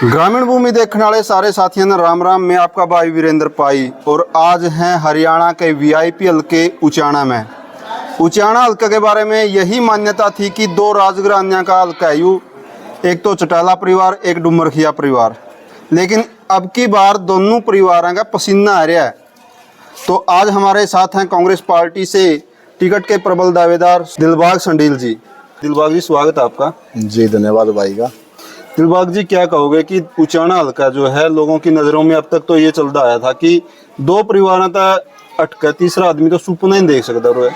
ग्रामीण भूमि देखने वाले सारे साथियों ने राम राम। मैं आपका भाई वीरेंद्र पाई और आज हैं हरियाणा के वीआईपी हल्के उचाना में। उचाना हल्के के बारे में यही मान्यता थी कि दो राजघरानियों का हल्का है यूँ, एक तो चटाला परिवार, एक डुमरखिया परिवार। लेकिन अब की बार दोनों परिवारों का पसीना आ रहा है। तो आज हमारे साथ हैं कांग्रेस पार्टी से टिकट के प्रबल दावेदार दिलबाग संडील जी। दिलबाग जी, स्वागत है आपका। जी धन्यवाद भाई का। दिलबाग जी, क्या कहोगे कि उचाना हल्का जो है लोगों की नजरों में अब तक तो ये चलता आया था कि दो परिवार अटका, तीसरा आदमी तो सपना ही देख सकता रहे,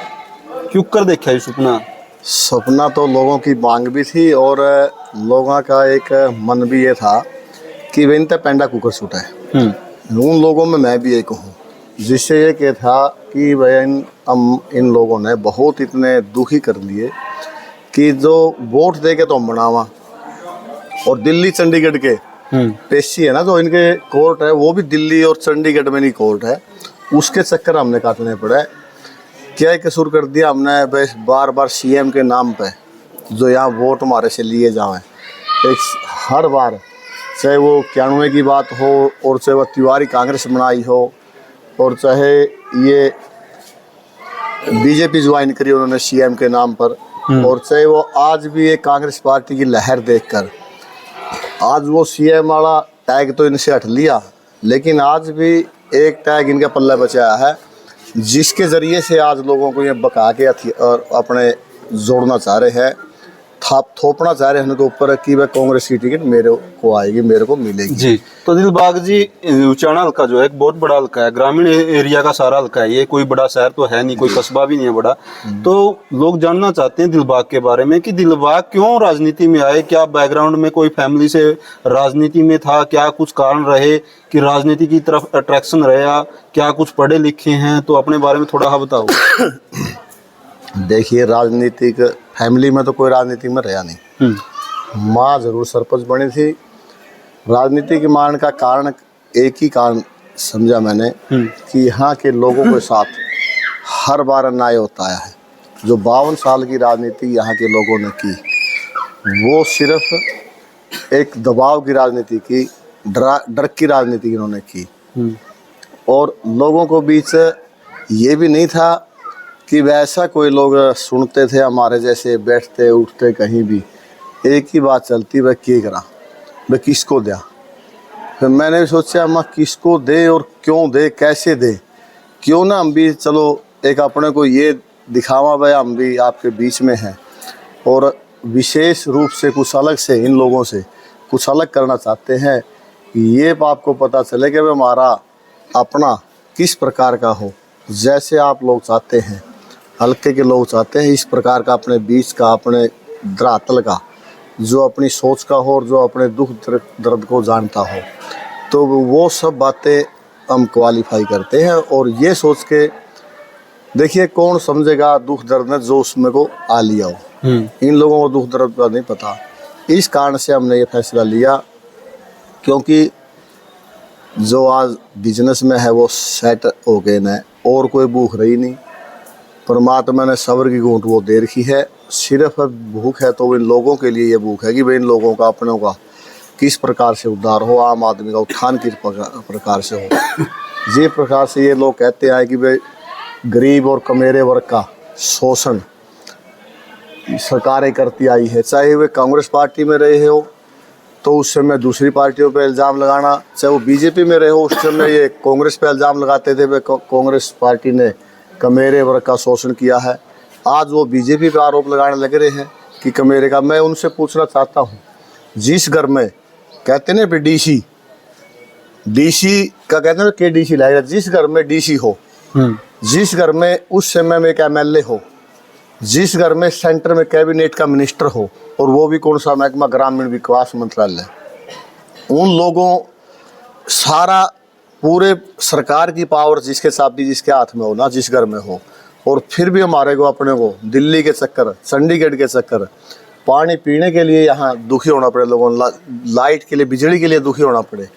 क्यों कर देखा ये सपना तो लोगों की मांग भी थी और लोगों का एक मन भी ये था कि वे इनते पेंडा कुकर छूटा है। उन लोगों में मैं भी एक हूँ, जिससे ये क्या था कि भाई इन लोगों ने बहुत इतने दुखी कर लिए कि जो वोट दे के तो हम बनावा, और दिल्ली चंडीगढ़ के पेशी है ना, जो इनके कोर्ट है वो भी दिल्ली और चंडीगढ़ में नहीं कोर्ट है, उसके चक्कर हमने काटने पड़े। क्या कसूर कर दिया हमने, बस बार बार सीएम के नाम पे जो यहाँ वोट हमारे से लिए जाए, एक हर बार, चाहे वो 91 की बात हो और चाहे वो तिवारी कांग्रेस बनाई हो और चाहे ये बीजेपी ज्वाइन करी उन्होंने सीएम के नाम पर, और चाहे वो आज भी एक कांग्रेस पार्टी की लहर देखकर आज वो सीएम वाला टैग तो इनसे हट लिया, लेकिन आज भी एक टैग इनका पल्ला बचाया है, जिसके ज़रिए से आज लोगों को ये बका के और अपने जोड़ना चाह रहे हैं, थोपना चाह रहे हैं उनके ऊपर कि वह कांग्रेस की टिकट मेरे को आएगी, मेरे को मिलेगी। जी, तो दिलबाग जी, उचाना हल्का जो है एक बहुत बड़ा हल्का है, ग्रामीण एरिया का सारा हल्का है, ये कोई बड़ा शहर तो है नहीं, कोई कस्बा भी नहीं है बड़ा। तो लोग जानना चाहते हैं दिलबाग के बारे में कि दिलबाग क्यों राजनीति में आए, क्या बैकग्राउंड में कोई फैमिली से राजनीति में था, क्या कुछ कारण रहे कि राजनीति की तरफ अट्रैक्शन रहा, क्या कुछ पढ़े लिखे हैं, तो अपने बारे में थोड़ा बताओ। देखिए, राजनीतिक फैमिली में तो कोई राजनीति में रहा नहीं। माँ जरूर सरपंच बनी थी। राजनीति के मान का कारण एक ही कारण समझा मैंने कि यहाँ के लोगों के साथ हर बार अन्याय होता है। जो 52 साल की राजनीति यहाँ के लोगों ने की, वो सिर्फ एक दबाव की राजनीति की, डर की राजनीति इन्होंने की, और लोगों को बीच ये भी नहीं था कि वैसा कोई लोग सुनते थे हमारे जैसे, बैठते उठते कहीं भी एक ही बात चलती, वह क्या करा, वह किसको दिया। फिर मैंने भी सोचा मैं किसको दे और क्यों दे, कैसे दे, क्यों ना हम भी चलो एक अपने को ये दिखावा भाई हम भी आपके बीच में हैं, और विशेष रूप से कुछ अलग से इन लोगों से कुछ अलग करना चाहते हैं। ये आपको पता चले कि हमारा अपना किस प्रकार का हो, जैसे आप लोग चाहते हैं, हल्के के लोग चाहते हैं इस प्रकार का अपने बीच का, अपने धरातल का, जो अपनी सोच का हो और जो अपने दुख दर्द को जानता हो, तो वो सब बातें हम क्वालिफाई करते हैं। और ये सोच के देखिए कौन समझेगा दुख दर्द ने जो उसमें को आ लिया हो। इन लोगों को दुख दर्द का नहीं पता। इस कारण से हमने ये फैसला लिया, क्योंकि जो आज बिजनेस में है वो सेट हो गए न, और कोई भूख रही नहीं। परमात्मा ने सब्र की घूंट वो दे रखी है, सिर्फ भूख है तो इन लोगों के लिए ये भूख है कि भाई इन लोगों का अपनों का किस प्रकार से उद्धार हो, आम आदमी का उत्थान किस प्रकार से हो। ये प्रकार से ये लोग कहते हैं कि भाई गरीब और कमेरे वर्ग का शोषण सरकारें करती आई है, चाहे वे कांग्रेस पार्टी में रहे हो तो उस समय दूसरी पार्टियों पे इल्ज़ाम लगाना, चाहे वो बीजेपी में रहे हो उस समय ये कांग्रेस पे इल्ज़ाम लगाते थे, वे कांग्रेस पार्टी ने कमेरे वर्ग का शोषण किया है। आज वो बीजेपी पे आरोप लगाने लग रहे हैं कि कमेरे का। मैं उनसे पूछना चाहता हूँ, जिस घर में कहते हैं डीसी का कहते हैं के डीसी लाएगा, जिस घर में डीसी हो, जिस घर में उस समय में एक एमएलए हो, जिस घर में सेंटर में कैबिनेट का मिनिस्टर हो, और वो भी कौन सा महकमा, ग्रामीण विकास मंत्रालय, उन लोगों सारा पूरे सरकार की पावर जिसके चाबी जिसके हाथ में हो ना, जिस घर में हो, और फिर भी हमारे को अपने को दिल्ली के चक्कर, चंडीगढ़ के चक्कर, पानी पीने के लिए यहाँ दुखी होना पड़े लोगों, लाइट के लिए, बिजली के लिए दुखी होना पड़े,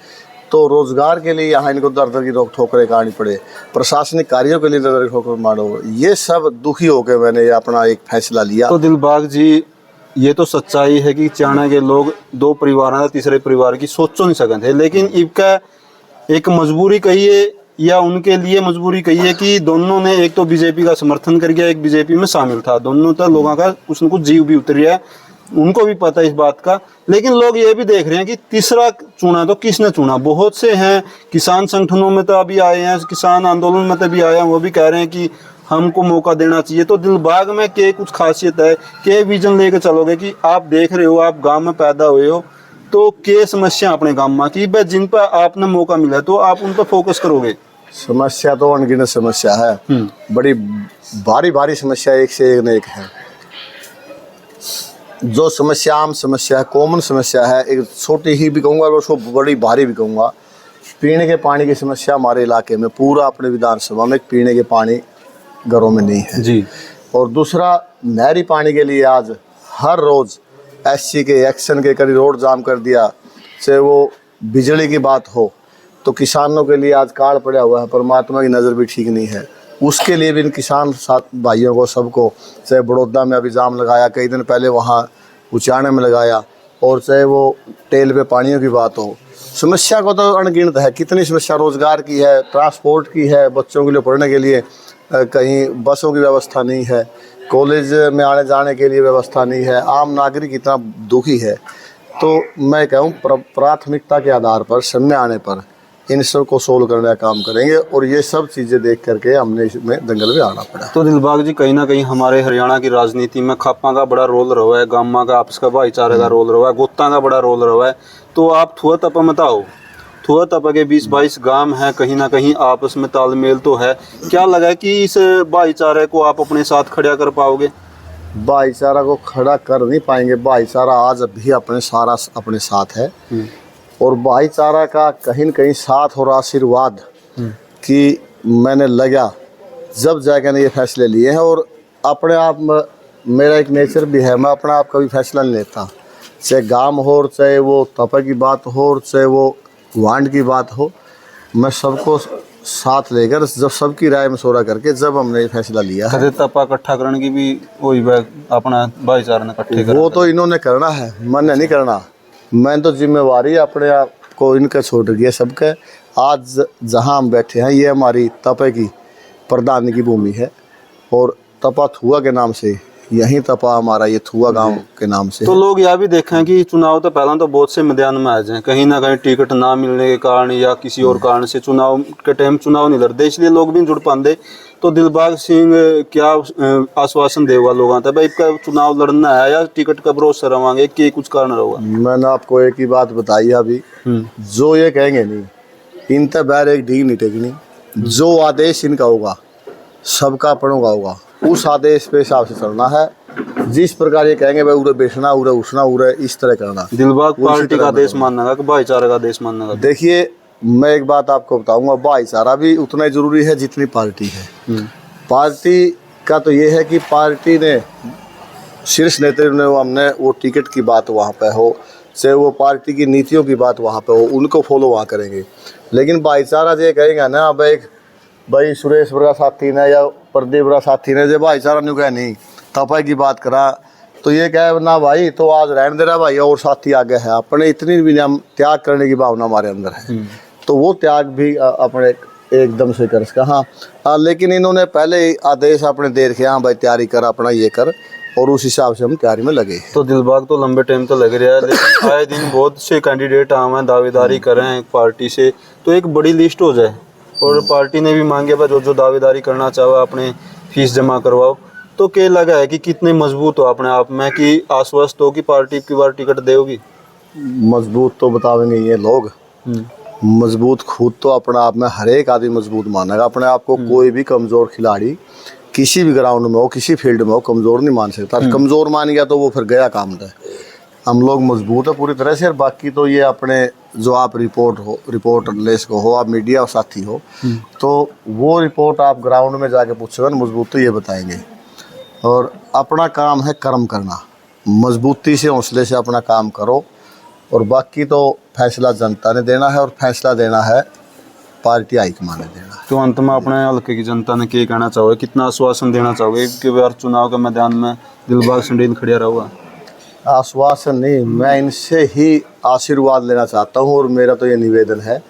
तो रोजगार के लिए यहाँ इनको दर दर की ठोकरें खानी पड़े, प्रशासनिक कार्यों के लिए दर दर की ठोकर मारो, ये सब दुखी होकर मैंने ये अपना एक फैसला लिया। तो दिलबाग जी, ये तो सच्चाई है कि चाणा के लोग दो परिवार तीसरे परिवार की सोचो नहीं सकते थे, लेकिन इनका एक मजबूरी कहिए या उनके लिए मजबूरी कहिए कि दोनों ने एक तो बीजेपी का समर्थन कर गया, एक बीजेपी में शामिल था, दोनों तो लोगों का कुछ न कुछ जीव भी उतर गया, उनको भी पता है इस बात का। लेकिन लोग ये भी देख रहे हैं कि तीसरा चुना तो किसने चुना। बहुत से हैं किसान संगठनों में तो अभी आए हैं, किसान आंदोलन में तो भी आए हैं, वो भी कह रहे हैं कि हमको मौका देना चाहिए। तो दिलबाग में क्या कुछ खासियत है, क्या विजन लेके चलोगे कि आप देख रहे हो, आप गांव में पैदा हुए हो, तो क्या समस्या अपने गांव में कि भाई जिन पर आपने मौका मिला तो आप उन पर फोकस करोगे? समस्या तो अनगिनत समस्या है, बड़ी भारी भारी समस्या, एक से एक है। जो समस्या आम समस्या है, कॉमन समस्या है, एक छोटी ही भी कहूँगा और उसको बड़ी भारी भी कहूँगा। पीने के पानी की समस्या हमारे इलाके में, पूरा अपने विधानसभा में पीने के पानी घरों में नहीं है जी। और दूसरा, नहरी पानी के लिए आज हर रोज़ एससी के एक्शन के करीब रोड जाम कर दिया। चाहे वो बिजली की बात हो तो किसानों के लिए आज कार्ड पड़ा हुआ है, परमात्मा की नज़र भी ठीक नहीं है, उसके लिए भी इन किसान साथ भाइयों को सबको, चाहे बड़ौदा में अभी जाम लगाया, कई दिन पहले वहाँ उचाने में लगाया, और चाहे वो टेल पे पानियों की बात हो। समस्या को तो अनगिनत है, कितनी समस्या रोज़गार की है, ट्रांसपोर्ट की है, बच्चों के लिए पढ़ने के लिए कहीं बसों की व्यवस्था नहीं है, कॉलेज में आने जाने के लिए व्यवस्था नहीं है, आम नागरिक इतना दुखी है। तो मैं कहूँ प्राथमिकता के आधार पर समय आने पर इन सब को सोल्व करने का काम करेंगे, और ये सब चीज़ें देख करके हमने इसमें दंगल में आना पड़ा। तो दिलबाग जी, कहीं ना कहीं हमारे हरियाणा की राजनीति में खापा का बड़ा रोल रहा है, गामा का आपस का भाईचारे का रोल रहा है, गोत्ता का बड़ा रोल रहा है। तो आप थुआ तपा बताओ, थुआ तपा के 20-22 गांव हैं, कहीं ना कहीं आपस में तालमेल तो है, क्या लगा कि इस भाईचारे को आप अपने साथ खड़ा कर पाओगे? भाईचारा को खड़ा कर नहीं पाएंगे, भाईचारा आज भी अपने साथ है, और भाईचारा का कहीं न कहीं साथ और आशीर्वाद कि मैंने लगा जब जाकर ने ये फैसले लिए हैं। और अपने आप मेरा एक नेचर भी है, मैं अपना आप कभी फैसला नहीं लेता, चाहे गांव हो, चाहे वो तपा की बात हो, चाहे वो वांड की बात हो, मैं सबको साथ लेकर जब सबकी राय मशवरा करके जब हमने ये फैसला लिया है। तपा इकट्ठा करने की भी वही अपना भाईचारा ने इकट्ठे करना, वो तो इन्होंने करना है, मैंने नहीं करना। मैं तो जिम्मेवारी अपने आप को इनका छोड़ गया सबके। आज जहां हम बैठे हैं ये हमारी तपे की प्रधान की भूमि है, और तपा थुआ के नाम से, यहीं तपा हमारा ये थुआ गांव के नाम से। तो लोग यह भी देखें कि चुनाव तो पहला तो बहुत से मैदान में आ जाए, कहीं ना कहीं टिकट ना मिलने के कारण या किसी और कारण से चुनाव के टाइम चुनाव नहीं लड़ते, इसलिए लोग भी जुड़ पाते। तो दिलबाग सिंह क्या आश्वासन देगा लोगों तक, भाई का चुनाव लड़ना है या टिकट का भरोसा रहोगे, कि कुछ कारण रहोगा? मैंने आपको एक ही बात बताई अभी, जो ये कहेंगे नहीं, इन तक बैर एक ढींग नहीं टेकनी। जो आदेश इनका होगा सबका अपनों होगा, उस आदेश पे हिसाब से चलना है। जिस प्रकार ये कहेंगे भाई उरे बैठना, उरे उठना, उरे इस तरह करना। दिलबाग पार्टी का आदेश मानना का कि भाईचारा का आदेश मानना का? देखिए, मैं एक बात आपको बताऊंगा, भाईचारा भी उतना ही जरूरी है जितनी पार्टी है। पार्टी का तो ये है कि पार्टी ने शीर्ष नेतृत्व ने हमने वो टिकट की बात वहाँ पे हो, चाहे वो पार्टी की नीतियों की बात वहाँ पे हो, उनको फॉलो वहाँ करेंगे। लेकिन भाईचारा जो कहेंगे ना, भाई सुरेश बड़ा साथी ने या प्रदीप बड़ा साथी ने जो भाईचारा नहीं कहा, नहीं तपाई की बात करा तो ये कहे ना भाई, तो आज रहने दे रहा भाई, और साथी आगे है, अपने इतनी भी हम त्याग करने की भावना हमारे अंदर है, तो वो त्याग भी अपने एकदम से कर सका। हाँ, लेकिन इन्होंने पहले आदेश अपने दे रखे, हाँ भाई तैयारी कर, अपना ये कर, और उस हिसाब से हम तैयारी में लगे। तो दिलबाग तो लंबे टाइम तो लग रहा है, लेकिन आए दिन बहुत से कैंडिडेट आए हैं, दावेदारी कर रहे हैं एक पार्टी से, तो एक बड़ी लिस्ट हो जाए, और पार्टी ने भी मांगे भाई जो जो दावेदारी करना चाहे अपने फीस जमा करवाओ। तो क्या लगा है कि कितने मजबूत हो अपने आप में, कि आश्वस्त हो कि पार्टी की बार टिकट देगी? मजबूत तो बतावेंगे ये लोग, मजबूत खुद तो अपने आप में हर एक आदमी मजबूत मानेगा अपने आप को। कोई भी कमज़ोर खिलाड़ी किसी भी ग्राउंड में हो, किसी फील्ड में हो, कमज़ोर नहीं मान सकता। कमज़ोर मान गया तो वो फिर गया काम है। हम लोग मजबूत है पूरी तरह से। और बाकी तो ये अपने जो आप रिपोर्ट लेस को हो, आप मीडिया साथी हो, तो वो रिपोर्ट आप ग्राउंड में जाके पूछोगे ना, मजबूत तो ये बताएंगे। और अपना काम है कर्म करना, मजबूती से हौसले से अपना काम करो, और बाकी तो फैसला जनता ने देना है, और फैसला देना है पार्टी हाईकमान ने देना है। तो अंत में अपने हल्के की जनता ने क्या कहना चाहोगे, कितना आश्वासन देना चाहोगे कि बार चुनाव के मैदान में दिलबाग सिंह खड़िया रहोगा? आश्वासन नहीं, मैं इनसे ही आशीर्वाद लेना चाहता हूँ। और मेरा तो ये निवेदन है,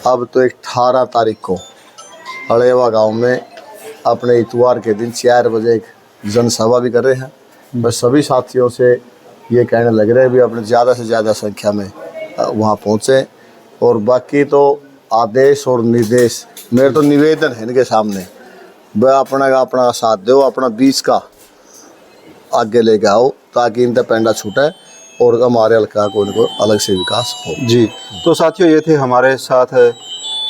अब तो 18 तारीख को अड़ेवा गांव में अपने इतवार के दिन 4 बजे एक जनसभा भी कर रहे हैं। मैं सभी साथियों से ये कहने लग रहे हैं भी अपने ज़्यादा से ज़्यादा संख्या में वहाँ पहुँचे। और बाकी तो आदेश और निर्देश, मेरे तो निवेदन है इनके सामने, वह अपना साथ दो, अपना बीच का आगे लेके आओ ताकि इनका पेंडा छूटे और हमारे हल्का को इनको अलग से विकास हो। जी, तो साथियों ये थे हमारे साथ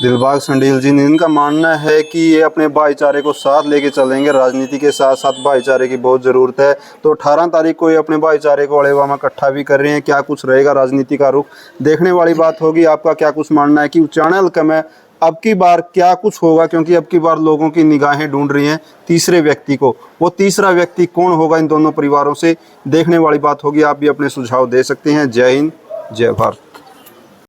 दिलबाग संडील जी। इनका मानना है कि ये अपने भाईचारे को साथ लेके चलेंगे, राजनीति के साथ साथ भाईचारे की बहुत ज़रूरत है। तो 18 तारीख को ये अपने भाईचारे को अड़ेवा में इकट्ठा भी कर रहे हैं। क्या कुछ रहेगा राजनीति का रुख, देखने वाली बात होगी। आपका क्या कुछ मानना है कि उचाना हल्का में अब की बार क्या कुछ होगा, क्योंकि अब की बार लोगों की निगाहें ढूंढ रही हैं तीसरे व्यक्ति को। वो तीसरा व्यक्ति कौन होगा इन दोनों परिवारों से, देखने वाली बात होगी। आप भी अपने सुझाव दे सकते हैं। जय हिंद, जय भारत।